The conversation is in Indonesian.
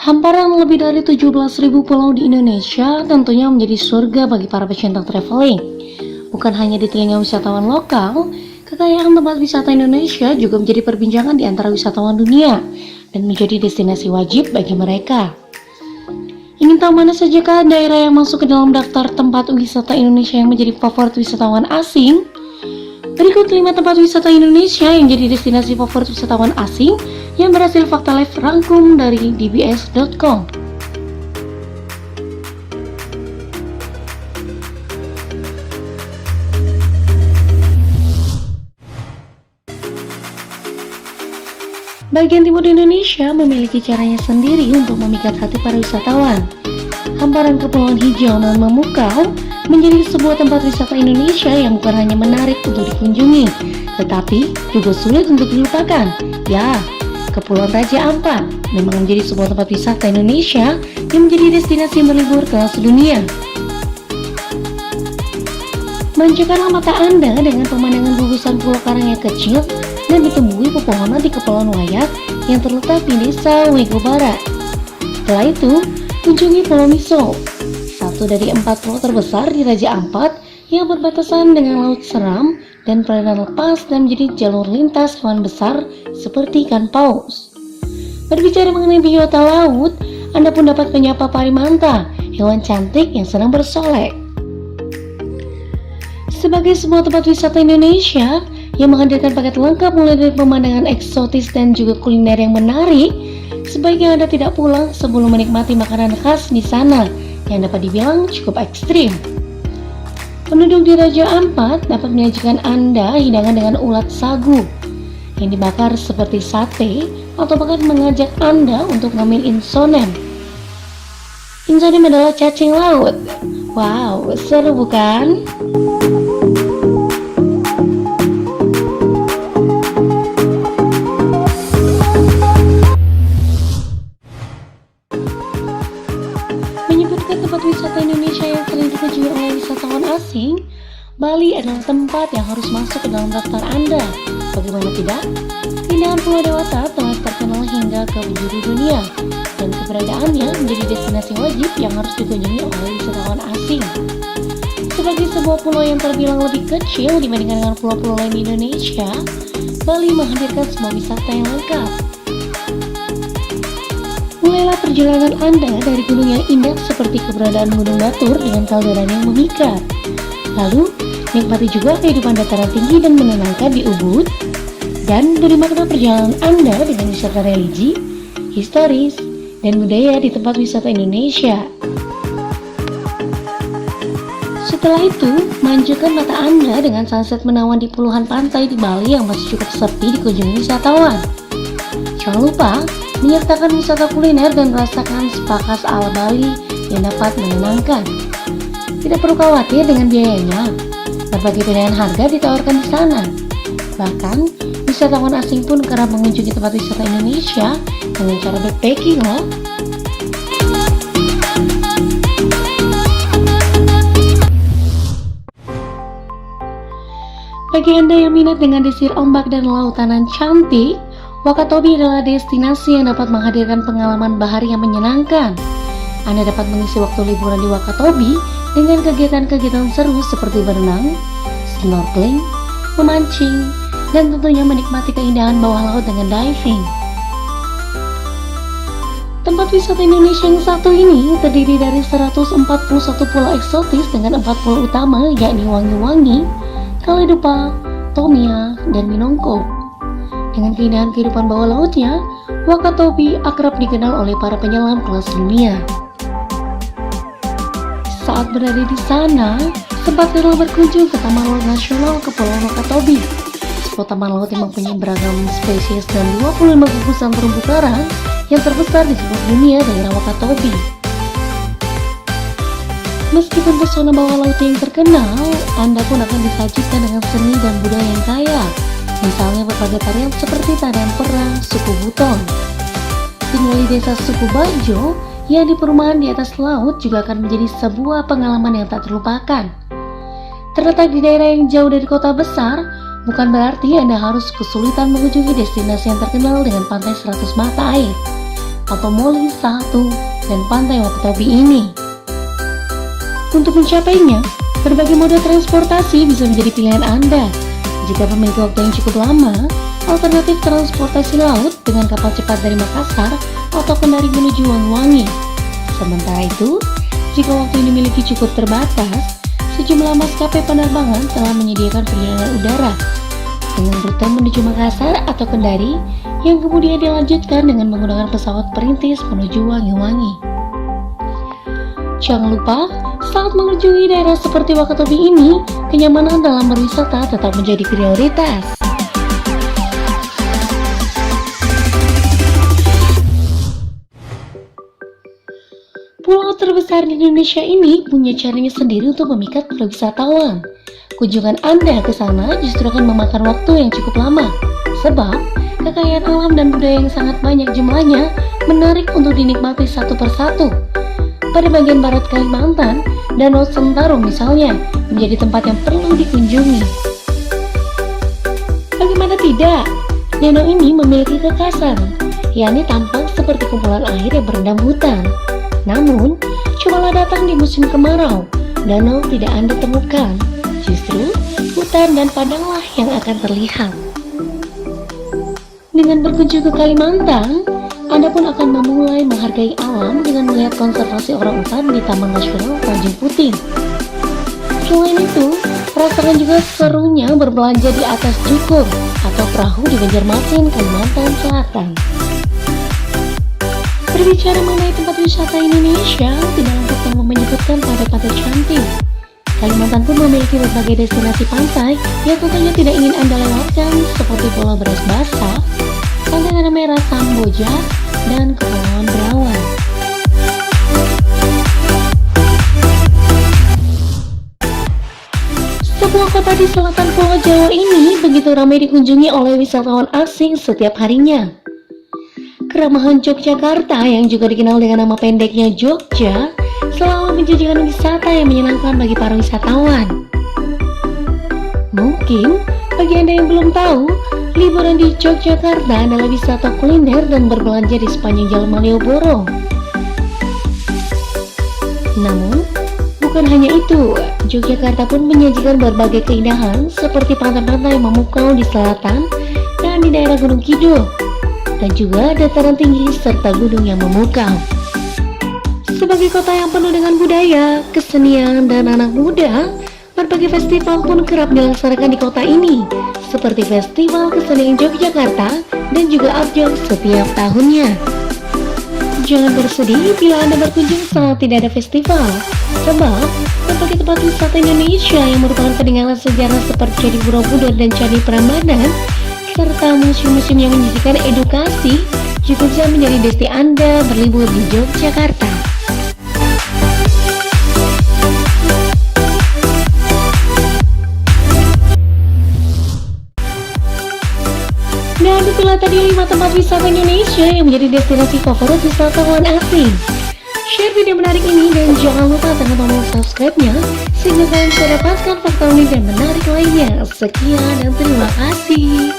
Hamparan lebih dari 17.000 pulau di Indonesia tentunya menjadi surga bagi para pecinta traveling. Bukan hanya di telinga wisatawan lokal, kekayaan tempat wisata Indonesia juga menjadi perbincangan di antara wisatawan dunia dan menjadi destinasi wajib bagi mereka. Ingin tahu mana sajakah daerah yang masuk ke dalam daftar tempat wisata Indonesia yang menjadi favorit wisatawan asing? Berikut 5 tempat wisata Indonesia yang jadi destinasi favorit wisatawan asing yang berhasil Fakta Live rangkum dari dbs.com. Bagian timur Indonesia memiliki caranya sendiri untuk memikat hati para wisatawan. Hamparan kepulauan hijau dan memukau menjadi sebuah tempat wisata Indonesia yang bukan hanya menarik untuk dikunjungi, tetapi juga sulit untuk dilupakan. Ya, Kepulauan Raja Ampat memang menjadi sebuah tempat wisata Indonesia yang menjadi destinasi berlibur kelas dunia. Manjakanlah mata Anda dengan pemandangan gugusan Pulau Karang yang kecil dan ditumbuhi pepohonan di Kepulauan Wayak yang terletak di Desa Wego Barat. Setelah itu, kunjungi Pulau Miso, satu dari 4 pulau terbesar di Raja Ampat yang berbatasan dengan Laut Seram dan perairan lepas dan menjadi jalur lintas hewan besar seperti ikan paus. Berbicara mengenai biota laut, Anda pun dapat menyapa parimanta, hewan cantik yang sedang bersolek. Sebagai sebuah tempat wisata Indonesia yang menghadirkan paket lengkap mulai dari pemandangan eksotis dan juga kuliner yang menarik, sebaiknya Anda tidak pulang sebelum menikmati makanan khas di sana yang dapat dibilang cukup ekstrim. Penduduk di Raja Ampat dapat menyajikan Anda hidangan dengan ulat sagu yang dibakar seperti sate atau bahkan mengajak Anda untuk ngambil insonem. Insonem adalah cacing laut. Wow, seru bukan? Menyebutkan tempat wisata Indonesia yang sering dikunjungi oleh wisatawan asing, Bali adalah tempat yang harus masuk ke dalam daftar Anda. Bagaimana tidak? Keindahan Pulau Dewata telah terkenal hingga ke penjuru dunia, dan keberadaannya menjadi destinasi wajib yang harus dikunjungi oleh wisatawan asing. Sebagai sebuah pulau yang terbilang lebih kecil dibandingkan dengan pulau-pulau lain di Indonesia, Bali menghadirkan semua wisata yang lengkap. Mulailah perjalanan Anda dari gunung yang indah seperti keberadaan Gunung Batur dengan kalderan yang memikat. Lalu, nikmati juga kehidupan dataran tinggi dan menenangkan di Ubud. Dan beri makna perjalanan Anda dengan wisata religi, historis, dan budaya di tempat wisata Indonesia. Setelah itu, manjakan mata Anda dengan sunset menawan di puluhan pantai di Bali yang masih cukup sepi dikunjungi wisatawan. Jangan lupa menyertakan wisata kuliner dan merasakan spa khas ala Bali yang dapat menenangkan. Tidak perlu khawatir dengan biayanya, berbagai pilihan harga ditawarkan di sana. Bahkan, wisatawan asing pun kerap mengunjungi tempat wisata Indonesia dengan cara backpacking loh. Bagi Anda yang minat dengan desir ombak dan lautanan cantik, Wakatobi adalah destinasi yang dapat menghadirkan pengalaman bahari yang menyenangkan. Anda dapat mengisi waktu liburan di Wakatobi dengan kegiatan-kegiatan seru seperti berenang, snorkeling, memancing, dan tentunya menikmati keindahan bawah laut dengan diving. Tempat wisata Indonesia yang satu ini terdiri dari 141 pulau eksotis dengan 4 pulau utama yakni Wangi-Wangi, Kaledupa, Tomia, dan Minongko. Dengan keindahan kehidupan bawah lautnya, Wakatobi akrab dikenal oleh para penyelam kelas dunia. Saat berada di sana, sempatkanlah berkunjung ke Taman Laut Nasional Kepulauan Wakatobi. Sebuah taman laut yang mempunyai beragam spesies dan 25 gugusan terumbu karang yang terbesar di seluruh dunia daerah Wakatobi. Meskipun pesona bawah laut yang terkenal, Anda pun akan disajikan dengan seni dan budaya yang kaya. Misalnya berbagai tarian seperti tarian perang suku Buton. Tinggal di desa suku Bajo yang di perumahan di atas laut juga akan menjadi sebuah pengalaman yang tak terlupakan. Terletak di daerah yang jauh dari kota besar, Bukan berarti Anda harus kesulitan mengunjungi destinasi yang terkenal dengan pantai 100 mata air atau Moli 1 dan pantai Wakatobi ini. Untuk mencapainya, berbagai moda transportasi bisa menjadi pilihan Anda. Jika memiliki waktu yang cukup lama, alternatif transportasi laut dengan kapal cepat dari Makassar atau Kendari menuju Wangi-Wangi. Sementara itu, jika waktu yang dimiliki cukup terbatas, sejumlah maskapai penerbangan telah menyediakan perjalanan udara dengan rute menuju Makassar atau Kendari yang kemudian dilanjutkan dengan menggunakan pesawat perintis menuju Wangi-Wangi. Jangan lupa, saat mengunjungi daerah seperti Wakatobi ini, kenyamanan dalam berwisata tetap menjadi prioritas. Pulau terbesar di Indonesia ini punya caranya sendiri untuk memikat para wisatawan. Kunjungan Anda ke sana justru akan memakan waktu yang cukup lama, sebab kekayaan alam dan budaya yang sangat banyak jumlahnya menarik untuk dinikmati satu persatu. Pada bagian barat Kalimantan, Danau Sentarung misalnya menjadi tempat yang perlu dikunjungi. Bagaimana tidak, danau ini memiliki kekhasan, yakni tampak seperti kumpulan air yang berendam hutan. Namun, cobalah datang di musim kemarau, danau tidak Anda temukan. Justru, hutan dan padanglah yang akan terlihat. Dengan berkunjung ke Kalimantan, Anda pun akan memulai menghargai alam dengan melihat konservasi orangutan di Taman Nasional Tanjung Puting. Selain itu, rasakan juga serunya berbelanja di atas cukur atau perahu di Banjarmasin, Kalimantan Selatan. Berbicara mengenai tempat wisata Indonesia, tidak lengkap tanpa menyebutkan pantai-pantai cantik. Kalimantan pun memiliki berbagai destinasi pantai yang tentunya tidak ingin Anda lewatkan, seperti Pulau Beras Basah, Pantai Tanah Merah Samboja, dan Kepulauan Berawan. Sebuah kota di selatan Pulau Jawa ini begitu ramai dikunjungi oleh wisatawan asing setiap harinya. Keramahan Yogyakarta yang juga dikenal dengan nama pendeknya Jogja selalu menjadikan wisata yang menyenangkan bagi para wisatawan. Mungkin bagi Anda yang belum tahu, liburan di Yogyakarta adalah wisata kuliner dan berbelanja di sepanjang Jalan Malioboro. Namun, bukan hanya itu, Yogyakarta pun menyajikan berbagai keindahan seperti pantai-pantai yang memukau di selatan dan di daerah Gunung Kidul, dan juga dataran tinggi serta gunung yang memukau. Sebagai kota yang penuh dengan budaya, kesenian, dan anak muda, berbagai festival pun kerap dilaksanakan di kota ini, seperti Festival Kesenian Yogyakarta dan juga Arjok setiap tahunnya. Jangan bersedih bila Anda berkunjung saat tidak ada festival, sebab berbagai tempat wisata Indonesia yang merupakan peninggalan sejarah seperti Candi Borobudur dan Candi Prambanan, serta museum-museum yang menyajikan edukasi, juga bisa menjadi destinasi Anda berlibur di Yogyakarta. Dan itulah tadi 5 tempat wisata Indonesia yang menjadi destinasi favorit wisatawan asing. Share video menarik ini dan jangan lupa tekan tombol subscribe-nya sehingga kalian bisa dapatkan fakta unik dan menarik lainnya. Sekian dan terima kasih.